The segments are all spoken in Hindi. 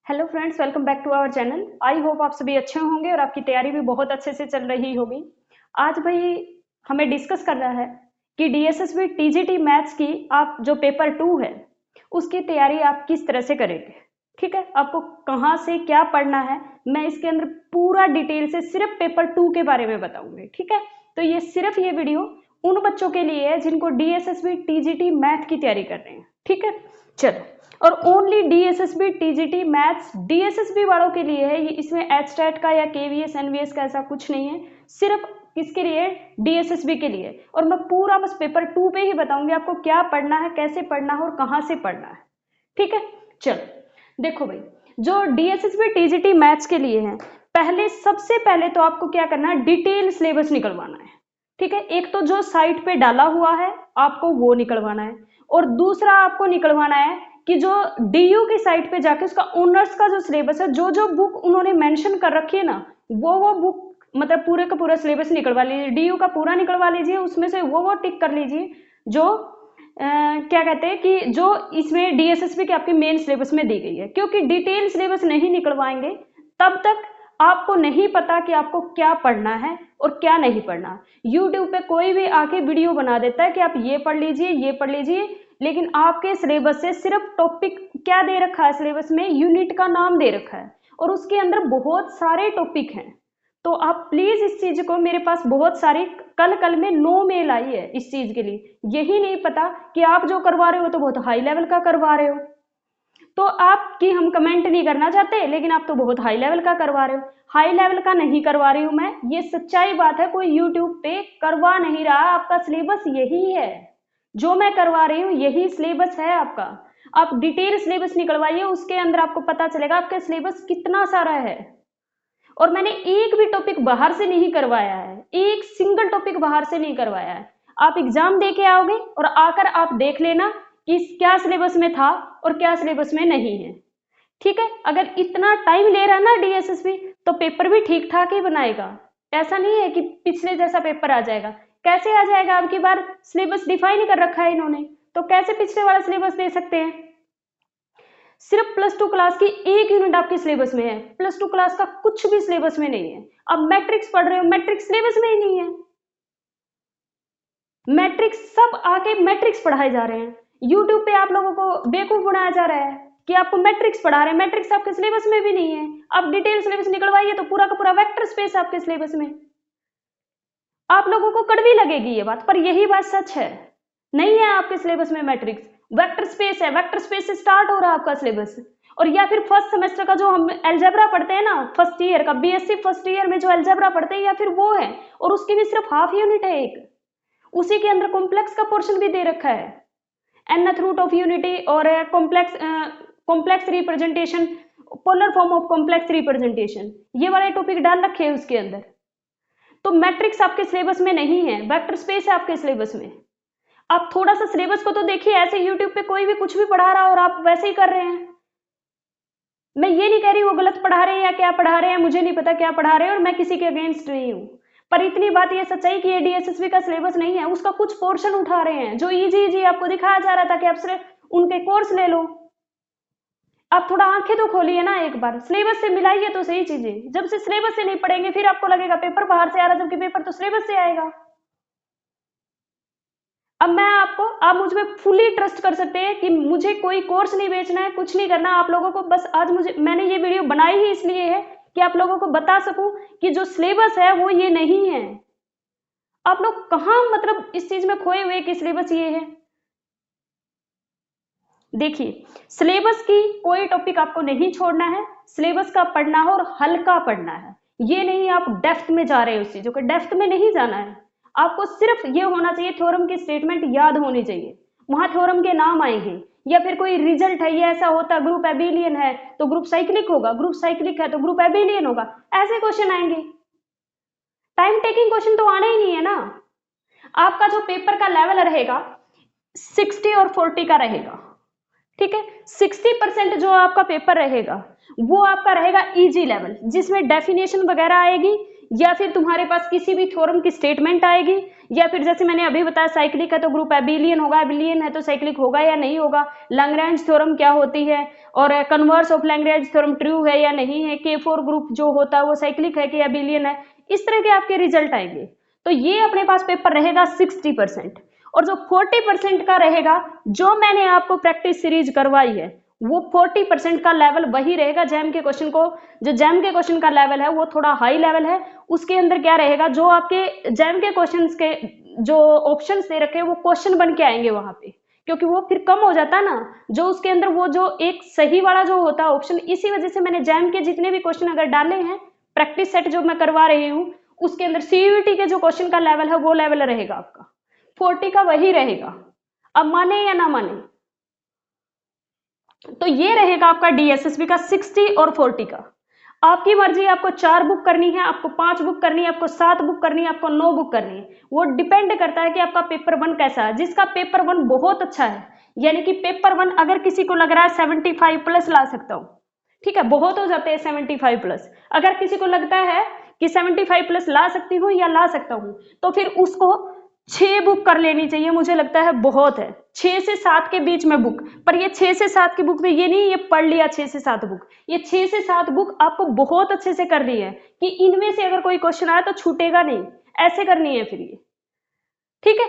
Hello friends, welcome back to our channel. I hope आप सभी अच्छे होंगे और आपकी तैयारी भी बहुत अच्छे से चल रही होगी। आज भाई हमें डिस्कस करना है कि डीएसएसबी टीजीटी मैथ्स की आप जो पेपर 2 है उसकी तैयारी आप किस तरह से करेंगे। ठीक है, आपको कहाँ से क्या पढ़ना है मैं इसके अंदर पूरा डिटेल से सिर्फ पेपर 2 के बारे में बताऊंगी। ठीक है, तो ये सिर्फ ये वीडियो उन बच्चों के लिए है जिनको डीएसएसबी टीजीटी मैथ की तैयारी कर रहे हैं। ठीक है, चलो, और only DSSB TGT maths DSSB वालों के लिए है। ये इसमें एचटेट का या केवीएस एनवीएस का ऐसा कुछ नहीं है, सिर्फ किसके लिए? डीएसएसबी के लिए। और मैं पूरा बस पेपर 2 पे ही बताऊंगी आपको क्या पढ़ना है, कैसे पढ़ना है और कहां से पढ़ना है। ठीक है, चलो देखो भाई, जो डीएसएसबी टीजीटी मैथ्स के लिए है, सबसे पहले तो आपको क्या करना है, डिटेल सिलेबस निकलवाना है। ठीक है, एक तो जो साइट पे डाला हुआ है आपको वो निकलवाना है, और दूसरा आपको निकलवाना है कि जो डीयू की साइट पे जाके उसका ओनर्स का जो सिलेबस है, जो जो बुक उन्होंने मेंशन कर रखी है ना, वो बुक मतलब पूरे का पूरा सिलेबस निकलवा लीजिए। डीयू का पूरा निकलवा लीजिए, उसमें से वो टिक कर लीजिए जो क्या कहते हैं कि जो इसमें डीएसएसबी के आपके मेन सिलेबस में दी गई है। क्योंकि डिटेल सिलेबस नहीं निकलवाएंगे तब तक आपको नहीं पता कि आपको क्या पढ़ना है और क्या नहीं पढ़ना। यूट्यूब पे कोई भी आके वीडियो बना देता है कि आप ये पढ़ लीजिए, ये पढ़ लीजिए, लेकिन आपके सिलेबस से सिर्फ टॉपिक क्या दे रखा है, सिलेबस में यूनिट का नाम दे रखा है और उसके अंदर बहुत सारे टॉपिक हैं। तो आप प्लीज इस चीज को, मेरे पास बहुत सारी कल में 9 मेल आई है इस चीज के लिए। यही नहीं पता कि आप जो करवा रहे हो तो बहुत हाई लेवल का करवा रहे हो, तो आपकी हम कमेंट नहीं करना चाहते, लेकिन आप तो बहुत हाई लेवल का करवा रहे हो। हाई लेवल का नहीं करवा रही हूं मैं, ये सच्चाई बात है। कोई यूट्यूब पे करवा नहीं रहा, आपका सिलेबस यही है, जो मैं करवा रही हूँ यही सिलेबस है आपका। आप डिटेल सिलेबस निकलवाइए, उसके अंदर आपको पता चलेगा आपका सिलेबस कितना सारा है। और मैंने एक भी टॉपिक बाहर से नहीं करवाया है, एक सिंगल टॉपिक बाहर से नहीं करवाया है। आप एग्जाम दे के आओगे और आकर आप देख लेना कि क्या सिलेबस में था और क्या सिलेबस में नहीं है। ठीक है, अगर इतना टाइम ले रहा है ना डीएसएसबी, तो पेपर भी ठीक ठाक ही बनाएगा। ऐसा नहीं है कि पिछले जैसा पेपर आ जाएगा। कैसे आ जाएगा? अब की बार सिलेबस डिफाइन कर रखा है इन्होंने, तो कैसे पिछले वाला सिलेबस दे सकते हैं? सिर्फ +2 क्लास की एक यूनिट आपके सिलेबस में है, +2 क्लास का कुछ भी सिलेबस में नहीं है। अब मैट्रिक्स पढ़ रहे हो, मैट्रिक्स सिलेबस में ही नहीं है। मैट्रिक्स सब आके मैट्रिक्स पढ़ाए जा रहे हैं, यूट्यूब पे आप लोगों को बेवकूफ बनाया जा रहा है कि आपको मैट्रिक्स पढ़ा रहे हैं। मैट्रिक्स आपके सिलेबस में भी नहीं है। आप डिटेल सिलेबस निकलवाइए तो पूरा का पूरा वेक्टर स्पेस आपके सिलेबस में। आप लोगों को कड़वी लगेगी ये बात, पर यही बात सच है। नहीं है आपके सिलेबस में मैट्रिक्स, वेक्टर स्पेस है। वेक्टर स्पेस से स्टार्ट हो रहा है आपका सिलेबस। और या फिर फर्स्ट सेमेस्टर का जो हम अलजेब्रा पढ़ते हैं ना, फर्स्ट ईयर का बीएससी फर्स्ट ईयर में जो अलजेब्रा पढ़ते हैं, या फिर वो है, और उसकी भी सिर्फ हाफ यूनिट है एक। उसी के अंदर कॉम्प्लेक्स का पोर्शन भी दे रखा है, nth रूट ऑफ यूनिटी और complex representation, polar form of complex representation, ये वाले टॉपिक डाल रखे हैं उसके अंदर। तो मैट्रिक्स आपके सिलेबस में नहीं है, वेक्टर स्पेस है आपके सिलेबस में। आप थोड़ा सा सिलेबस को तो देखिए, ऐसे यूट्यूब पे कोई भी कुछ भी पढ़ा रहा और आप वैसे ही कर रहे हैं। मैं ये नहीं कह रही वो गलत पढ़ा रहे हैं या क्या पढ़ा रहे हैं, मुझे नहीं पता क्या पढ़ा रहे हैं और मैं किसी के अगेंस्ट नहीं हूं, पर इतनी बात ये सच्चाई कि ये डीएसएसबी का सिलेबस नहीं है, उसका कुछ पोर्शन उठा रहे हैं जो इजी आपको दिखाया जा रहा था कि आप सिर्फ उनके कोर्स ले लो। आप थोड़ा आंखें तो खोलिए ना, एक बार सिलेबस से मिलाइए तो सही चीजें। जब से सिलेबस से नहीं पढ़ेंगे फिर आपको लगेगा पेपर बाहर से आ रहा, जबकि पेपर तो सिलेबस से आएगा। अब मैं आपको, आप मुझ पर फुली ट्रस्ट कर सकते हैं कि मुझे कोई कोर्स नहीं बेचना है, कुछ नहीं करना आप लोगों को। बस आज मैंने ये वीडियो बनाई ही इसलिए है कि आप लोगों को बता सकूं कि जो सिलेबस है वो ये नहीं है। आप लोग कहां मतलब इस चीज में खोए हुए कि सिलेबस ये है। देखिए, सिलेबस की कोई टॉपिक आपको नहीं छोड़ना है, सिलेबस का पढ़ना है और हल्का पढ़ना है। ये नहीं आप डेप्थ में जा रहे हो उस चीजों के, डेप्थ में नहीं जाना है आपको। सिर्फ ये होना चाहिए, थ्योरम की स्टेटमेंट याद होनी चाहिए, वहां थ्योरम के नाम आएंगे। या फिर कोई रिजल्ट है, ये ऐसा होता, ग्रुप एबिलियन है तो ग्रुप साइक्लिक होगा, ग्रुप साइक्लिक है तो ग्रुप एबिलियन होगा, ऐसे क्वेश्चन आएंगे। टाइम टेकिंग क्वेश्चन तो आना ही नहीं है ना। आपका जो पेपर का लेवल रहेगा 60 और 40 का रहेगा। ठीक है, 60% जो आपका पेपर रहेगा वो आपका रहेगा इजी लेवल, जिसमें डेफिनेशन वगैरह आएगी, या फिर तुम्हारे पास किसी भी थ्योरम की स्टेटमेंट आएगी, या फिर जैसे मैंने अभी बताया साइक्लिक है तो ग्रुप एबिलियन होगा, एबिलियन है तो साइक्लिक होगा या नहीं होगा, लैग्रैंज थ्योरम क्या होती है, और कन्वर्स ऑफ लैग्रैंज थ्योरम ट्रू है या नहीं है, K4 ग्रुप जो होता है वो साइक्लिक है कि एबिलियन है, इस तरह के आपके रिजल्ट आएंगे। तो ये अपने पास पेपर रहेगा 60%। और जो 40% का रहेगा, जो मैंने आपको प्रैक्टिस सीरीज करवाई है, वो 40% का लेवल वही रहेगा। जैम के क्वेश्चन को, जो जैम के क्वेश्चन का लेवल है वो थोड़ा हाई लेवल है। उसके अंदर क्या रहेगा, जो आपके जैम के क्वेश्चंस के जो ऑप्शंस दे रखे हैं वो क्वेश्चन बन के आएंगे वहां पे, क्योंकि वो फिर कम हो जाता है ना, जो उसके अंदर वो जो एक सही वाला जो होता है ऑप्शन। इसी वजह से मैंने जैम के जितने भी क्वेश्चन अगर डाले हैं, प्रैक्टिस सेट जो मैं करवा रही हूँ, उसके अंदर सीयूईटी के जो क्वेश्चन का लेवल है वो लेवल रहेगा आपका 40 का, वही रहेगा। अब माने या ना माने, तो ये रहेगा आपका डीएसएसबी का 60 और 40 का। आपकी मर्जी, आपको 4 बुक करनी है, आपको 5 बुक करनी है, आपको 7 बुक करनी है, आपको 9 बुक करनी है, वो डिपेंड करता है कि आपका पेपर 1 कैसा है। जिसका पेपर 1 बहुत अच्छा है, यानी कि पेपर 1 अगर किसी को लग रहा है 75 प्लस ला सकता हूं, ठीक है, बहुत हो जाते हैं 75 प्लस, अगर किसी को लगता है कि 75 प्लस ला सकती हूँ या ला सकता हूँ, तो फिर उसको 6 बुक कर लेनी चाहिए, मुझे लगता है बहुत है, 6 से 7 के बीच में बुक। पर ये 6 से 7 की बुक में ये नहीं ये पढ़ लिया 6 से 7 बुक, ये 6 से 7 बुक आपको बहुत अच्छे से करनी है कि इनमें से अगर कोई क्वेश्चन आया तो छूटेगा नहीं, ऐसे करनी है फिर ये, ठीक है।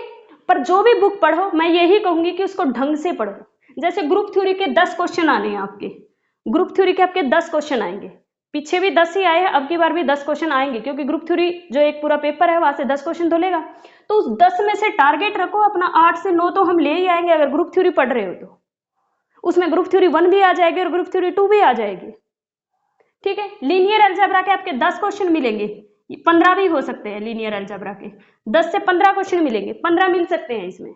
पर जो भी बुक पढ़ो, मैं यही कहूंगी कि उसको ढंग से पढ़ो। जैसे ग्रुप थ्योरी के 10 क्वेश्चन आने हैं आपके, ग्रुप थ्योरी के आपके 10 क्वेश्चन आएंगे, पीछे भी 10 ही आए हैं, अब की बार भी 10 क्वेश्चन आएंगे, क्योंकि ग्रुप थ्योरी जो एक पूरा पेपर है वहां से 10 क्वेश्चन तो लेगा। तो उस 10 में से टारगेट रखो अपना 8 से 9 तो हम ले ही आएंगे अगर ग्रुप थ्योरी पढ़ रहे हो तो। उसमें ग्रुप थ्योरी 1 भी आ जाएगी और ग्रुप थ्योरी 2 भी आ जाएगी, ठीक है। लीनियर अलजेब्रा के आपके 10 क्वेश्चन मिलेंगे, 15 भी हो सकते हैं लीनियर अलजेब्रा के, 10 से 15 क्वेश्चन मिलेंगे, 15 मिल सकते हैं इसमें।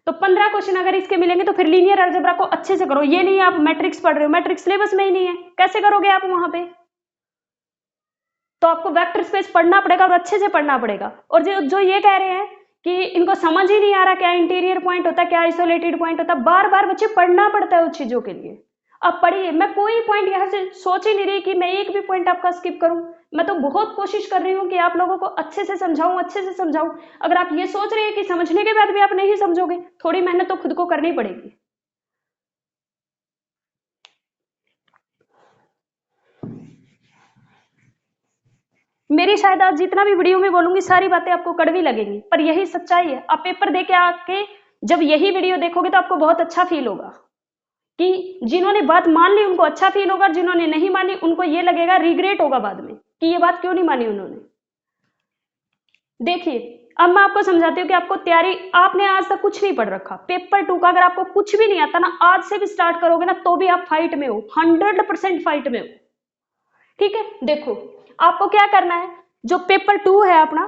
तो 15 क्वेश्चन अगर इसके मिलेंगे तो फिर लीनियर अलजेब्रा को अच्छे से करो। ये नहीं आप मैट्रिक्स पढ़ रहे हो, मैट्रिक्स सिलेबस में ही नहीं है, कैसे करोगे आप वहां पे? तो आपको वेक्टर स्पेस पढ़ना पड़ेगा और अच्छे से पढ़ना पड़ेगा। और जो ये कह रहे हैं कि इनको समझ ही नहीं आ रहा क्या इंटीरियर पॉइंट होता है, क्या आइसोलेटेड पॉइंट होता है, बार बार बच्चे पढ़ना पड़ता है उस चीजों के लिए। अब पढ़िए, मैं कोई पॉइंट यहाँ से सोच ही नहीं रही कि मैं एक भी पॉइंट आपका स्किप करूं। मैं तो बहुत कोशिश कर रही हूँ कि आप लोगों को अच्छे से समझाऊं, अच्छे से समझाऊं। अगर आप ये सोच रहे हैं कि समझने के बाद भी आप नहीं समझोगे, थोड़ी मेहनत तो खुद को करनी पड़ेगी। मेरी शायद आज जितना भी वीडियो में बोलूंगी सारी बातें आपको कड़वी लगेंगी, पर यही सच्चाई है। आप पेपर दे के आके जब यही वीडियो देखोगे तो आपको बहुत अच्छा फील होगा कि जिन्होंने बात मान ली उनको अच्छा फील होगा, जिन्होंने नहीं मानी उनको ये लगेगा, रिग्रेट होगा बाद में कि ये बात क्यों नहीं मानी उन्होंने। देखिए अब मैं आपको समझाती हूँ कि आपको तैयारी, आपने आज तक कुछ नहीं पढ़ रखा, पेपर 2 का अगर आपको कुछ भी नहीं आता ना, आज से भी स्टार्ट करोगे ना तो भी आप फाइट में हो, 100% फाइट में हो, ठीक है। देखो आपको क्या करना है, जो पेपर 2 है अपना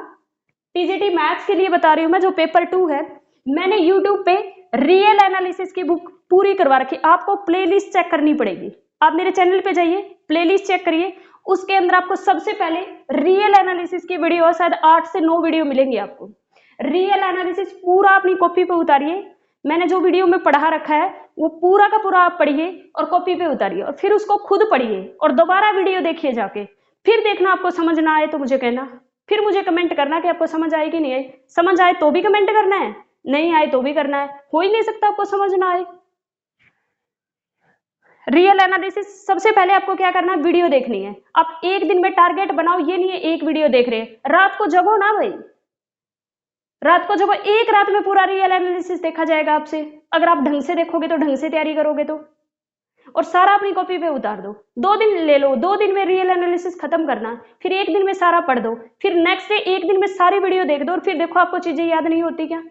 टीजीटी मैथ्स के लिए बता रही हूं मैं, जो पेपर 2 है, मैंने यूट्यूब पे रियल एनालिसिस की बुक पूरी करवा रखी, आपको प्लेलिस्ट चेक करनी पड़ेगी। आप मेरे चैनल पे जाइए, प्लेलिस्ट चेक करिए, उसके अंदर आपको सबसे पहले रियल एनालिसिस की वीडियो, शायद 8 से 9 वीडियो मिलेंगी आपको। रियल एनालिसिस पूरा अपनी कॉपी पे उतारिए, मैंने जो वीडियो में पढ़ा रखा है वो पूरा का पूरा आप पढ़िए और कॉपी पे उतारिए, और फिर उसको खुद पढ़िए और दोबारा वीडियो देखिए जाके, फिर देखना आपको समझ ना आए तो मुझे कहना, फिर मुझे कमेंट करना कि आपको समझ आई कि नहीं आई। समझ आए तो भी कमेंट करना है, नहीं आए तो भी करना है, हो ही नहीं सकता आपको समझ ना आए। रियल एनालिसिस सबसे पहले आपको क्या करना है, वीडियो देखनी है। आप एक दिन में टारगेट बनाओ, ये नहीं है एक वीडियो देख रहे हैं, रात को जगो ना भाई, रात को जगो, एक रात में पूरा रियल एनालिसिस देखा जाएगा आपसे, अगर आप ढंग से देखोगे तो, ढंग से तैयारी करोगे तो। और सारा अपनी कॉपी पे उतार दो, 2 दिन ले लो, 2 दिन में रियल एनालिसिस खत्म करना, फिर एक दिन में सारा पढ़ दो, फिर नेक्स्ट डे एक दिन में सारी वीडियो देख दो, और फिर देखो आपको चीजें याद नहीं होती क्या।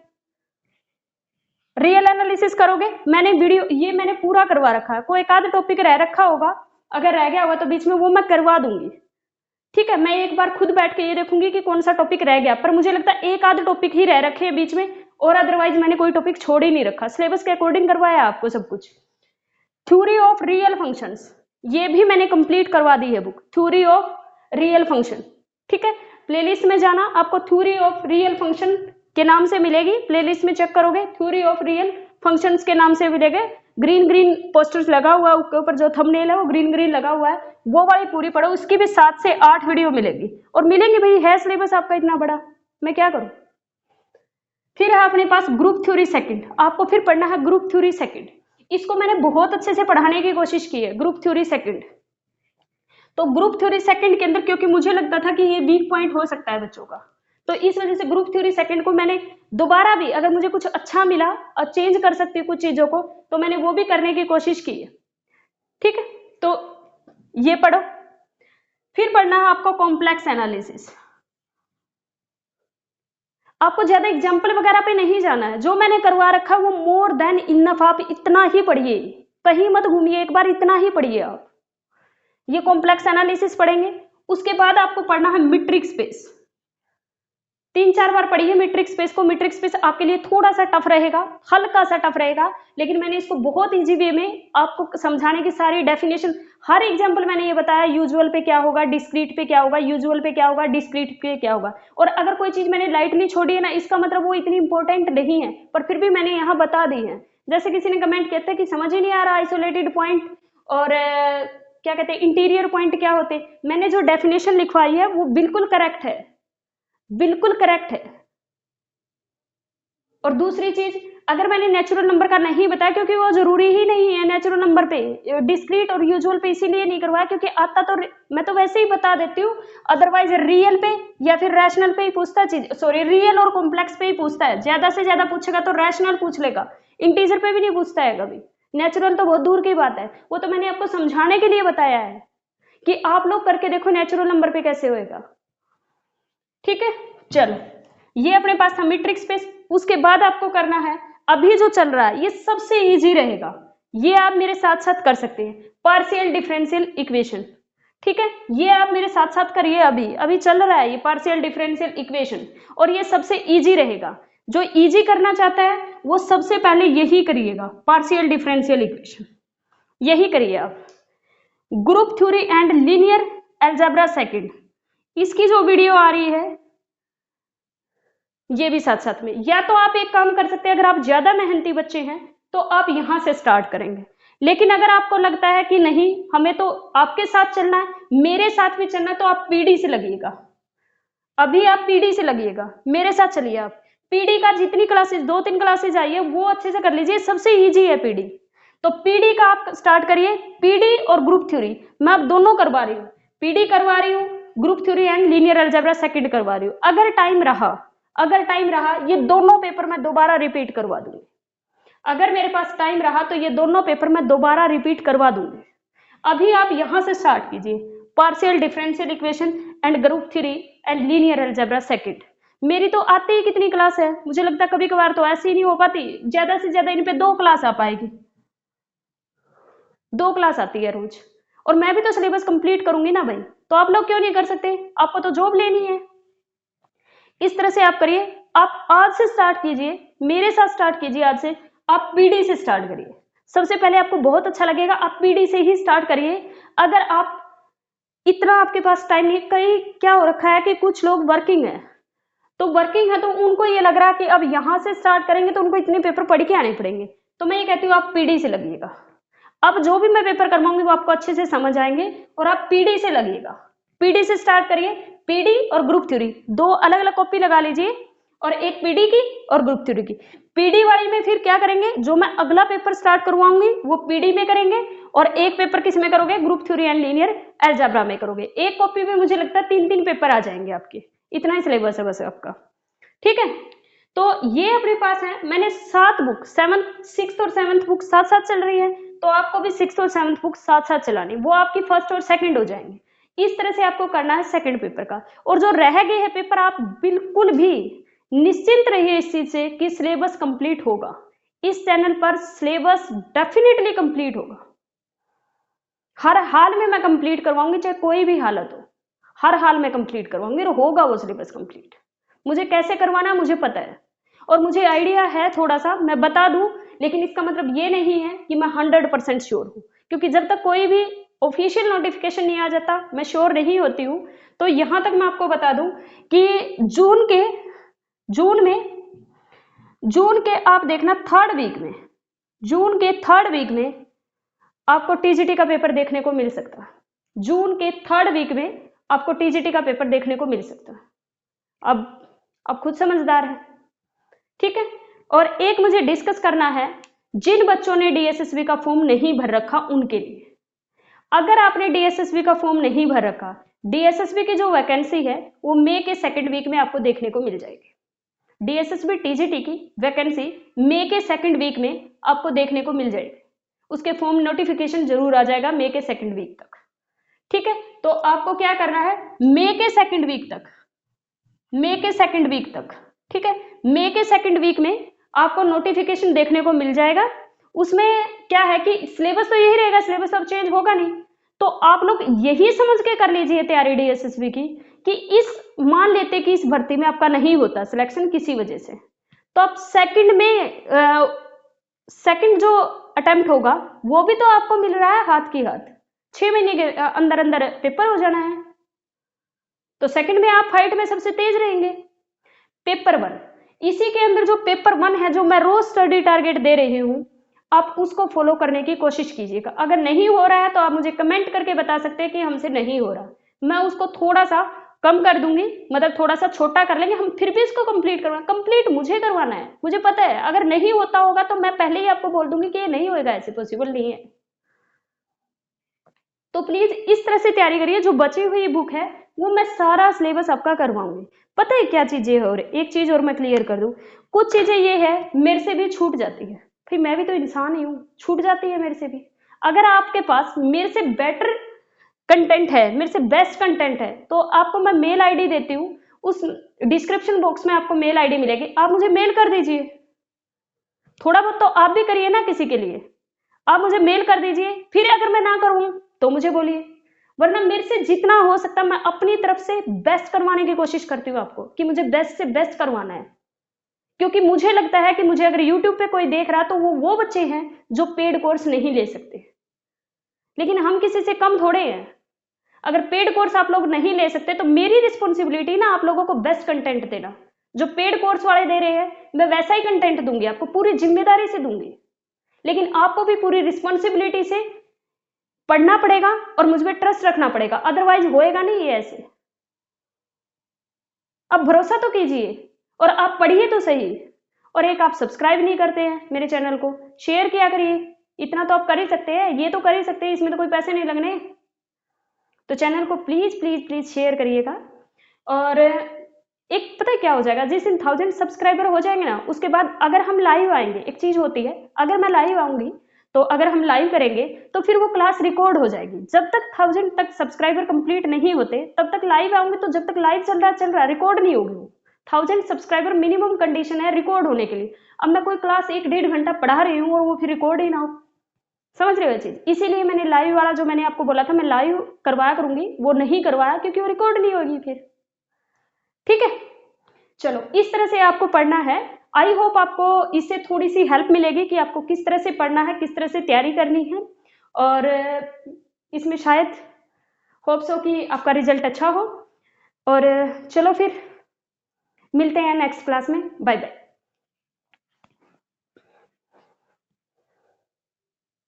रियल एनालिसिस करोगे, मैंने वीडियो ये मैंने पूरा करवा रखा है, कोई एक आध टॉपिक रह रखा होगा, अगर रह गया होगा तो बीच में वो मैं करवा दूंगी, ठीक है। मैं एक बार खुद बैठ के ये देखूंगी कि कौन सा टॉपिक रह गया, पर मुझे लगता है एक आध टॉपिक ही रह रखे हैं बीच में, और अदरवाइज मैंने कोई टॉपिक छोड़ ही नहीं रखा, सिलेबस के अकॉर्डिंग करवाया आपको सब कुछ। थ्योरी ऑफ रियल फंक्शंस, ये भी मैंने कंप्लीट करवा दी है book, theory of real function, ठीक है। प्लेलिस्ट में जाना, आपको थ्योरी ऑफ रियल फंक्शन के नाम से मिलेगी, प्लेलिस्ट में चेक करोगे थ्योरी ऑफ रियल फंक्शंस के नाम से मिलेगा, ग्रीन ग्रीन पोस्टर्स लगा हुआ है, उसके ऊपर जो थंबनेल है वो ग्रीन ग्रीन लगा हुआ है, वो वाली पूरी पढ़ो। उसकी भी 7 से 8 वीडियो मिलेगी, और मिलेंगे भाई, है सिलेबस आपका इतना बड़ा, मैं क्या करूं। फिर है अपने पास ग्रुप थ्योरी सेकंड, आपको फिर पढ़ना है ग्रुप थ्योरी सेकंड। इसको मैंने बहुत अच्छे से पढ़ाने की कोशिश की है, ग्रुप थ्योरी सेकंड। तो ग्रुप थ्योरी सेकंड के अंदर क्योंकि मुझे लगता था कि ये वीक पॉइंट हो सकता है बच्चों का, तो इस वजह से ग्रुप थ्योरी सेकंड को मैंने दोबारा भी, अगर मुझे कुछ अच्छा मिला और चेंज कर सकती हूँ कुछ चीजों को, तो मैंने वो भी करने की कोशिश की है। ठीक है, तो ये पढ़ो। फिर पढ़ना है आपको कॉम्प्लेक्स एनालिसिस। आपको ज्यादा एग्जाम्पल वगैरह पे नहीं जाना है, जो मैंने करवा रखा है वो मोर देन इनफ, आप इतना ही पढ़िए, कहीं मत घूमिए, एक बार इतना ही पढ़िए आप। ये कॉम्प्लेक्स एनालिसिस पढ़ेंगे। उसके बाद आपको पढ़ना है मीट्रिक स्पेस। 3-4 बार पढ़िए मीट्रिक स्पेस को। मीट्रिक स्पेस आपके लिए थोड़ा सा टफ रहेगा, हल्का सा टफ रहेगा, लेकिन मैंने इसको बहुत इजी वे में आपको समझाने की सारी डेफिनेशन, हर एग्जांपल मैंने ये बताया, यूजुअल पे क्या होगा, डिस्क्रीट पे क्या होगा, यूजुअल पे क्या होगा, डिस्क्रीट पे क्या होगा। और अगर कोई चीज मैंने लाइटली छोड़ी है ना, इसका मतलब वो इतनी इंपॉर्टेंट नहीं है, पर फिर भी मैंने यहाँ बता दी है। जैसे किसी ने कमेंट किया था कि समझ ही नहीं आ रहा आइसोलेटेड पॉइंट और क्या कहते हैं इंटीरियर पॉइंट क्या होते, मैंने जो डेफिनेशन लिखवाई है वो बिल्कुल करेक्ट है, बिल्कुल करेक्ट है। और दूसरी चीज, अगर मैंने नेचुरल नंबर का नहीं बताया क्योंकि वो जरूरी ही नहीं है नेचुरल नंबर पे, डिस्क्रीट और यूजुअल पे इसीलिए नहीं करवाया क्योंकि आता तो मैं तो वैसे ही बता देती हूँ, अदरवाइज रियल पे या फिर रैशनल पे ही पूछता चीज, सॉरी रियल और कॉम्प्लेक्स पे ही पूछता है। ज्यादा से ज्यादा पूछेगा तो रैशनल पूछ लेगा, इंटीजर पे भी नहीं पूछता है कभी, नेचुरल तो बहुत दूर की बात है। वो तो मैंने आपको समझाने के लिए बताया है कि आप लोग करके देखो नेचुरल नंबर पे कैसे होएगा। ठीक है, चलो ये अपने पास था मीट्रिक स्पेस। उसके बाद आपको करना है, अभी जो चल रहा है ये सबसे इजी रहेगा, ये आप मेरे साथ साथ कर सकते हैं, पार्शियल डिफरेंशियल इक्वेशन। ठीक है, ये आप मेरे साथ साथ करिए, अभी अभी चल रहा है ये पार्शियल डिफरेंशियल इक्वेशन, और ये सबसे इजी रहेगा। जो इजी करना चाहता है वो सबसे पहले यही करिएगा, पार्शियल डिफरेंशियल इक्वेशन, यही करिए आप। Group theory and linear algebra second, इसकी जो वीडियो आ रही है ये भी साथ साथ में। या तो आप एक काम कर सकते हैं, अगर आप ज्यादा मेहनती बच्चे हैं तो आप यहां से स्टार्ट करेंगे, लेकिन अगर आपको लगता है कि नहीं हमें तो आपके साथ चलना है, मेरे साथ भी चलना है, तो आप पीडी से लगिएगा। अभी आप पीडी से लगिएगा, मेरे साथ चलिए। आप पीडी का जितनी क्लासेस, 2-3 क्लासेस आई है वो अच्छे से कर लीजिए, सबसे इजी है पीडी। तो पीडी का आप स्टार्ट करिए, पीडी और ग्रुप थ्योरी मैं अब दोनों करवा रही हूँ, पीडी करवा रही हूँ, group theory and linear algebra second करवा रही हूँ। अगर टाइम रहा ये दोनों पेपर मैं दोबारा रिपीट करवा दूंगी। अगर मेरे पास टाइम रहा तो ये दोनों पेपर मैं दोबारा रिपीट करवा दूंगी। अभी आप यहां से स्टार्ट कीजिए, partial differential equation and group theory and linear algebra second. मेरी तो आते ही कितनी क्लास है, मुझे लगता है कभी कभार तो ऐसी नहीं हो पाती, ज्यादा से ज्यादा इन पे 2 क्लास आ पाएगी, 2 क्लास आती है रोज, और मैं भी तो सिलेबस कंप्लीट करूंगी ना भाई, तो आप लोग क्यों नहीं कर सकते, आपको तो जॉब लेनी है। इस तरह से आप करिए, आप आज से स्टार्ट कीजिए, मेरे साथ स्टार्ट कीजिए, आज से आप पीडी से स्टार्ट करिए। सबसे पहले आपको बहुत अच्छा लगेगा, आप पीडी से ही स्टार्ट करिए। अगर आप इतना आपके पास टाइम नहीं, कई क्या हो रखा है कि कुछ लोग वर्किंग है, तो वर्किंग है तो उनको ये लग रहा है कि अब यहां से स्टार्ट करेंगे तो उनको इतने पेपर पढ़ के आने पड़ेंगे, तो मैं ये कहती हूँ आप पीडी से लगिएगा। अब जो भी मैं पेपर करवाऊंगी वो आपको अच्छे से समझ आएंगे, और आप पीडी से लगिएगा, पीडी से स्टार्ट करिए। पीडी और ग्रुप थ्योरी 2 अलग अलग कॉपी लगा लीजिए, और एक पीडी की और ग्रुप थ्योरी की। पीडी वाली में फिर क्या करेंगे, जो मैं अगला पेपर स्टार्ट करवाऊंगी वो पीडी में करेंगे, और एक पेपर किस में करोगे, group theory and linear algebra में करोगे। एक कॉपी में मुझे लगता है 3-3 पेपर आ जाएंगे आपके, इतना ही सिलेबस है बस आपका। ठीक है, तो ये अपने पास है, मैंने 7 बुक, 6th और 7th बुक साथ साथ चल रही है, तो आपको भी 6th और 7th बुक साथ साथ चलानी, वो आपकी फर्स्ट और सेकंड हो जाएंगे। इस तरह से आपको करना है सेकंड पेपर का। और जो रह गए हैं पेपर, आप बिल्कुल भी निश्चिंत रहिए इस चीज से कि सिलेबस कंप्लीट होगा, इस चैनल पर सिलेबस डेफिनेटली कंप्लीट होगा, हर हाल में मैं कंप्लीट करवाऊंगी, चाहे कोई भी हालत हो, हर हाल में कंप्लीट करवाऊंगी, और होगा वो सिलेबस कंप्लीट। मुझे कैसे करवाना है मुझे पता है, और मुझे आइडिया है थोड़ा सा, मैं बता दूं, लेकिन इसका मतलब ये नहीं है कि मैं 100% श्योर हूं, क्योंकि जब तक कोई भी ऑफिशियल नोटिफिकेशन नहीं आ जाता मैं श्योर नहीं होती हूं। तो यहां तक मैं आपको बता दूं कि जून के आप देखना 3rd वीक में, जून के 3rd वीक में आपको टीजीटी का पेपर देखने को मिल सकता है। जून के 3rd वीक में आपको टीजीटी का पेपर देखने को मिल सकता है। अब खुद समझदार है, ठीक है। और एक मुझे डिस्कस करना है जिन बच्चों ने डीएसएसबी का फॉर्म नहीं भर रखा उनके लिए। अगर आपने डीएसएसबी का फॉर्म नहीं भर रखा, डीएसएसबी की जो वैकेंसी है वो मई के 2nd वीक में आपको देखने को मिल जाएगी। डीएसएसबी टीजीटी की वैकेंसी मई के 2nd वीक में आपको देखने को मिल जाएगी। उसके फॉर्म नोटिफिकेशन जरूर आ जाएगा मई के 2nd वीक तक, ठीक है। तो आपको क्या करना है, मई के 2nd वीक तक, मई के 2nd वीक तक, ठीक है, मई के 2nd वीक में आपको नोटिफिकेशन देखने को मिल जाएगा। उसमें क्या है कि सिलेबस तो यही रहेगा, सिलेबस अब चेंज होगा नहीं। तो आप लोग यही समझ के कर लीजिए तैयारी डीएसएसबी की कि इस मान लेते कि इस भर्ती में आपका नहीं होता सिलेक्शन किसी वजह से, तो आप सेकंड जो अटेम्प्ट होगा वो भी तो आपको मिल रहा है हाथ की हाथ। 6 महीने के अंदर अंदर पेपर हो जाना है, तो सेकंड में आप फाइट में सबसे तेज रहेंगे। पेपर 1, इसी के अंदर जो पेपर 1 है, जो मैं रोज स्टडी टारगेट दे रही हूं, आप उसको फॉलो करने की कोशिश कीजिएगा। अगर नहीं हो रहा है तो आप मुझे कमेंट करके बता सकते हैं कि हमसे नहीं हो रहा, मैं उसको थोड़ा सा कम कर दूंगी, मतलब थोड़ा सा छोटा कर लेंगे, हम फिर भी इसको कंप्लीट करवाना। कंप्लीट मुझे करवाना है, मुझे पता है अगर नहीं होता होगा तो मैं पहले ही आपको बोल दूंगी कि ये नहीं होगा, ऐसे पॉसिबल नहीं है। तो प्लीज इस तरह से तैयारी करिए। जो बची हुई बुक है वो मैं सारा सिलेबस आपका करवाऊंगी। पता है क्या चीजें, और एक चीज और मैं क्लियर कर दूं, कुछ चीजें ये है मेरे से भी छूट जाती है, फिर मैं भी तो इंसान ही हूँ, छूट जाती है मेरे से भी। अगर आपके पास मेरे से बेटर कंटेंट है, मेरे से बेस्ट कंटेंट है, तो आपको मैं मेल आईडी देती हूँ, उस डिस्क्रिप्शन बॉक्स में आपको मेल आईडी मिलेगी, आप मुझे मेल कर दीजिए। थोड़ा बहुत तो आप भी करिए ना किसी के लिए, आप मुझे मेल कर दीजिए। फिर अगर मैं ना करूँ तो मुझे बोलिए, वरना मेरे से जितना हो सकता मैं अपनी तरफ से बेस्ट करवाने की कोशिश करती हूँ आपको, कि मुझे बेस्ट से बेस्ट करवाना है। क्योंकि मुझे लगता है कि मुझे अगर YouTube पे कोई देख रहा है तो वो बच्चे हैं जो पेड कोर्स नहीं ले सकते, लेकिन हम किसी से कम थोड़े हैं। अगर पेड कोर्स आप लोग नहीं ले सकते तो मेरी रिस्पॉन्सिबिलिटी ना आप लोगों को बेस्ट कंटेंट देना। जो पेड कोर्स वाले दे रहे हैं मैं वैसा ही कंटेंट दूंगी, आपको पूरी जिम्मेदारी से दूंगी, लेकिन आपको भी पूरी रिस्पॉन्सिबिलिटी से पढ़ना पड़ेगा और मुझ पर ट्रस्ट रखना पड़ेगा, अदरवाइज होएगा नहीं ये ऐसे। अब भरोसा तो कीजिए और आप पढ़िए तो सही। और एक आप सब्सक्राइब नहीं करते हैं मेरे चैनल को, शेयर किया करिए, इतना तो आप कर ही सकते हैं, ये तो कर ही सकते हैं, इसमें तो कोई पैसे नहीं लगने। तो चैनल को प्लीज प्लीज प्लीज शेयर करिएगा। और एक पता है क्या हो जाएगा, जिस दिन 1000 सब्सक्राइबर हो जाएंगे ना, उसके बाद अगर हम लाइव आएंगे, एक चीज होती है, अगर मैं लाइव आऊंगी तो अगर हम लाइव करेंगे तो फिर वो क्लास रिकॉर्ड हो जाएगी। जब तक 1000 तक सब्सक्राइबर कंप्लीट नहीं होते तब तक लाइव आऊंगी, तो जब तक लाइव चल रहा रिकॉर्ड नहीं होगी। 1000 सब्सक्राइबर मिनिमम कंडीशन है रिकॉर्ड होने के लिए। अब मैं कोई क्लास 1-1.5 घंटा पढ़ा रही हूँ और वो फिर रिकॉर्ड ही ना हो, समझ रहे हो चीज। इसीलिए मैंने लाइव वाला जो मैंने आपको बोला था मैं लाइव करवाया करूंगी, वो नहीं करवाया क्योंकि वो रिकॉर्ड नहीं होगी फिर, ठीक है। चलो इस तरह से आपको पढ़ना है। आई होप आपको इससे थोड़ी सी हेल्प मिलेगी कि आपको किस तरह से पढ़ना है, किस तरह से तैयारी करनी है, और इसमें शायद होप्स हो कि आपका रिजल्ट अच्छा हो। और चलो फिर मिलते हैं नेक्स्ट क्लास में, बाय बाय।